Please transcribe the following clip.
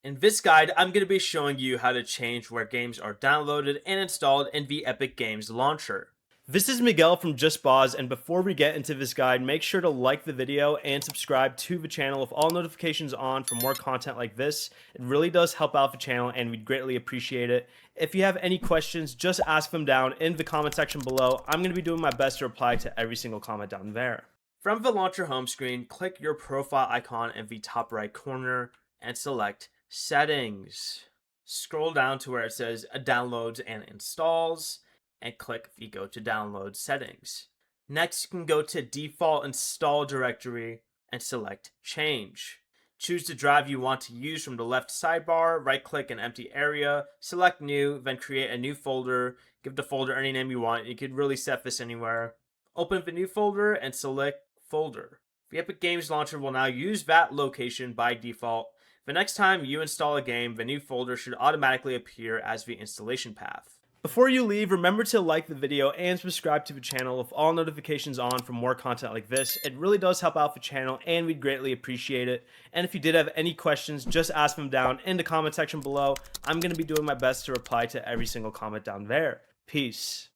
In this guide, I'm going to be showing you how to change where games are downloaded and installed in the Epic Games launcher. This is Miguel from JustBoz, and before we get into this guide, make sure to like the video and subscribe to the channel with all notifications on for more content like this. It really does help out the channel and we'd greatly appreciate it. If you have any questions, just ask them down in the comment section below. I'm going to be doing my best to reply to every single comment down there. From the launcher home screen, click your profile icon in the top right corner and select Settings. Scroll down to where it says Downloads and Installs and click the Go to Download settings. Next, you can go to Default Install Directory and select Change. Choose the drive you want to use from the left sidebar, right click an empty area, select New, then create a new folder, give the folder any name you want. You could really set this anywhere. Open the new folder and select Folder. The Epic Games Launcher will now use that location by default. The next time you install a game, the new folder should automatically appear as the installation path. Before you leave, remember to like the video and subscribe to the channel with all notifications on for more content like this. It really does help out the channel and we'd greatly appreciate it. And if you did have any questions, just ask them down in the comment section below. I'm going to be doing my best to reply to every single comment down there. Peace.